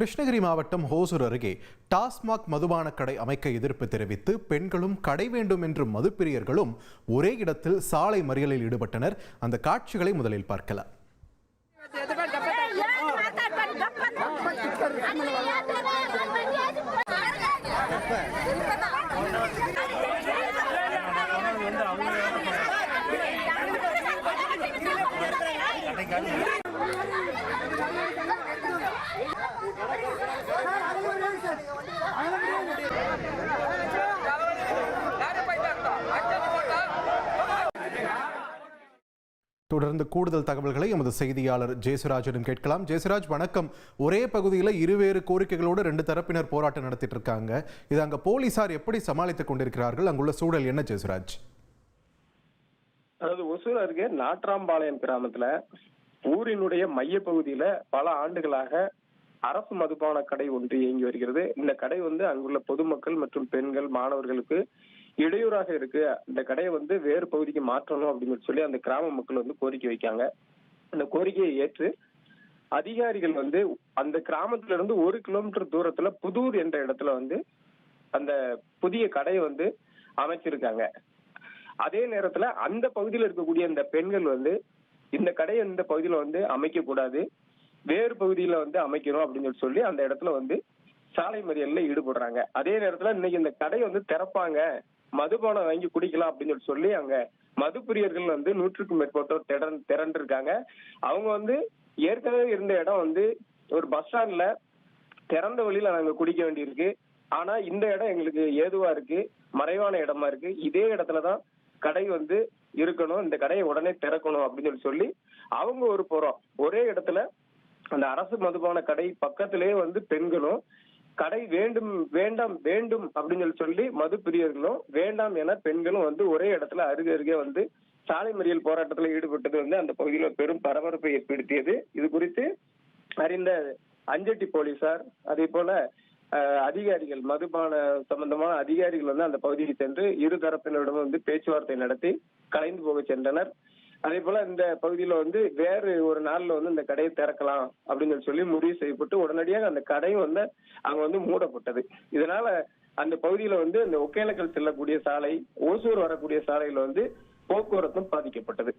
கிருஷ்ணகிரி மாவட்டம் ஹோசூர் அருகே டாஸ்மாக் மதுபான கடை அமைக்க எதிர்ப்பு தெரிவித்து பெண்களும் கடை வேண்டும் என்று மதுப்பிரியர்களும் ஒரே இடத்தில் சாலை மறியலில் ஈடுபட்டனர். அந்த காட்சிகளை முதலில் பார்க்கலாம். தொடர்ந்து கூடுதல் தகவல்களை எமது செய்தியாளர் ஜெயசுராஜிடம் கேட்கலாம். ஜெயசுராஜ், வணக்கம். ஒரே பகுதியில் இருவேறு கோரிக்கைகளோடு ரெண்டு தரப்பினர் போராட்டம் நடத்திட்டு இருக்காங்க. இது அங்க போலீசார் எப்படி சமாளித்துக் கொண்டிருக்கிறார்கள்? அங்குள்ள சூழல் என்ன ஜெயசுராஜ்? அதாவது ஒசூர் அருகே நாட்ராம்பாளையம் கிராமத்துல ஊரினுடைய மைய பகுதியில பல ஆண்டுகளாக அரசு மதுபான கடை ஒன்று இயங்கி வருகிறது. இந்த கடை அங்குள்ள பொதுமக்கள் மற்றும் பெண்கள், மாணவர்களுக்கு இடையூறாக இருக்கு. இந்த கடையை வேறு பகுதிக்கு மாற்றணும் அப்படின்னு சொல்லி அந்த கிராம மக்கள் கோரிக்கை வைக்காங்க. அந்த கோரிக்கையை ஏற்று அதிகாரிகள் அந்த கிராமத்துல இருந்து 1 கிலோமீட்டர் தூரத்துல புதூர் என்ற இடத்துல அந்த புதிய கடையை அமைச்சிருக்காங்க. அதே நேரத்துல அந்த பகுதியில் இருக்கக்கூடிய இந்த பெண்கள் இந்த கடையை இந்த பகுதியில அமைக்க கூடாது, வேறு பகுதியில அமைக்கணும் அப்படின்னு சொல்லி அந்த இடத்துல சாலை மறியல்ல ஈடுபடுறாங்க. அதே நேரத்துல இன்னைக்கு இந்த கடையை திறப்பாங்க, மதுபானம் வாங்கி குடிக்கலாம் அப்படின்னு சொல்லி அங்க மதுப்பிரியர்கள் 100க்கும் மேற்பட்டோர் திரண்டு இருக்காங்க. அவங்க ஏற்கனவே இருந்த இடம் ஒரு பஸ் ஸ்டாண்ட்ல திறந்த வழியில நாங்க குடிக்க வேண்டியிருக்கு. ஆனா இந்த இடம் எங்களுக்கு ஏதுவா இருக்கு, மறைவான இடமா இருக்கு. இதே இடத்துலதான் கடை இருக்கணும், இந்த கடையை உடனே திறக்கணும் அப்படின்னு சொல்லி அவங்க ஒரு புறம், ஒரே இடத்துல அந்த அரசு மதுபான கடை பக்கத்திலேயே பெண்களும் கடை வேண்டும் வேண்டாம் வேண்டும் அப்படின்னு சொல்லி மது பிரியர்களும் வேண்டாம் என பெண்களும் ஒரே இடத்துல அருகே சாலை மறியல் போராட்டத்துல ஈடுபட்டது அந்த பகுதியில பெரும் பரபரப்பை ஏற்படுத்தியது. இது குறித்து அறிந்த அஞ்சட்டி போலீசார், அதே போல அதிகாரிகள், மதுபான சம்பந்தமான அதிகாரிகள் அந்த பகுதிக்கு சென்று இரு தரப்பினரிடம் பேச்சுவார்த்தை நடத்தி கலைந்து போக சென்றனர். அதே போல இந்த பகுதியில வேறு ஒரு நாள்ல இந்த கடையை திறக்கலாம் அப்படின்னு சொல்லி முடிவு செய்யப்பட்டு உடனடியாக அந்த கடையும் அங்க மூடப்பட்டது. இதனால அந்த பகுதியில இந்த ஒகேனக்கல் செல்லக்கூடிய சாலை, ஓசூர் வரக்கூடிய சாலையில போக்குவரத்தும் பாதிக்கப்பட்டது.